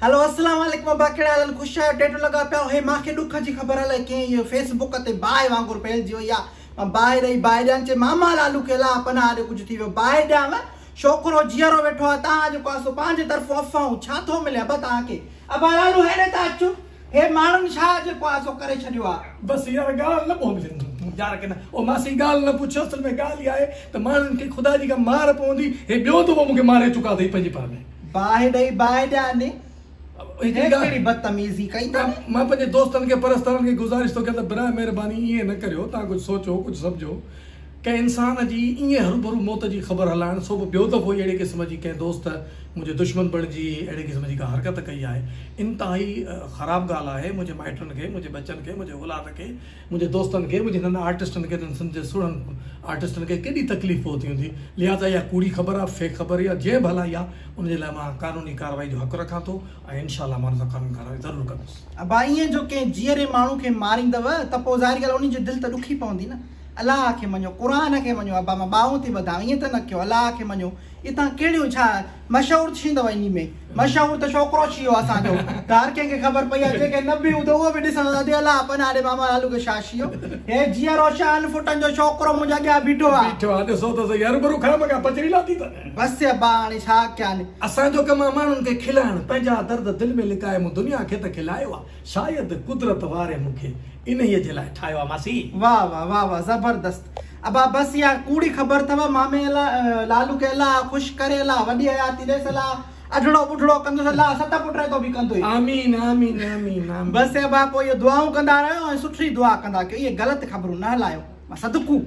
Hello अस्सलाम वालेकुम बाकड़ा हाल खुश है डेट लगा पे हे मां के दुख जी खबर है के ये फेसबुक ते बाय वांगुर पेलजी या बाय रही बाय चे मामा लालू के ला अपना आदे कुछ थी बाय डाम छोकरो जियरो बैठो ता जो कासो पांच तरफ अफाऊ छा थो मिले बता के अब लालू है ने ता अचो हे मानन छा जे कासो करे छडियो आ बस यार गाल न बोल यार के ना ओ मासी गाल न पूछो असल में गाल ही आए तो मानन के खुदा जी का मार पोंदी हे बियो तो वो मुके मारे चुका थई पंजी पर में बाय दई बाय डाने केड़ी बदतमीजी कई ता मैं पंजे दोस्तन के परस्तारन की गुजारिश तो कहता बरा मेहरबानी ये न करियो ता कुछ सोचो कुछ समझो के इंसान जी ये हरूभरू मौत जी खबर हलाण सो बियो दफ़ो अड़े किस्म जी के दोस्त मुझे दुश्मन बणजी अड़े किस्म जी का हरकत कई है इंतहाई ख़राब गाल है मुझे माइटन के मुझे बच्चन के मुझे औलाद के मुझे दोस्तन के मुझे नन्ना आर्टिस्टन के समझे सुड़न आर्टिस्टन के केडी तकलीफ़ होती होंगी लिहाजा या कूड़ी खबर है फेक खबर या जे भला या उनके लिए मैं कानूनी कार्रवाई जो हक़ रखा तो इंशाल्लाह मां कानूनी कार्रवाई ज़रूर कंदुसि। अब ये जो के जीअरे माण्हू खे मारींदव त पोइ ज़ाहिर ॻाल्हि उन जी दिलि त ॾुखी पवंदी न। अल्लाह के मञो क़ुरान के मञो अबा मां ॿाहूं थी वधां ईअं त न कयो अल्लाह के मञो ये तव्हां कहिड़ियूं छा मशहूरु थींदव इन में मशहूरु त छोकिरो थी वियो असांजो त हर कंहिंखे ख़बर पई आहे जेके न बि हूंदो उहो बि ॾिसंदो अॼु अल्लाह अपना आॾे मामा लालू खे छा थी वियो हे जीअरो 6 फुटनि जो छोकिरो मुंहिंजे अॻियां बीठो आहे ॾिसो त सही हरूभरू खाम का पचड़ी लाती त बस अबा हाणे छा कयां असांजो कम माण्हुनि खे खिलाइण पंहिंजा दर्द दिलि में लिकाए मूं दुनिया खे त खिलायो आहे शायदि कुदरत वारे मूंखे इन्हीअ जे लाइ ठाहियो आहे मासी। वाह वाह वाह वाह ज़बरदस्त। अब बस या कूड़ी खबर थव मामे लालू के अल्लाह खुश करे अल्लाह वडी हयाती दे सला अडड़ो बुडड़ो कंदो अल्लाह सत पुटरे तो भी कंदो आमीन आमीन आमीन आमीन। बस अब ये दुआऊं कंदा रहो सुठी दुआ कंदा के ये गलत खबरूं न हलायो सदकू।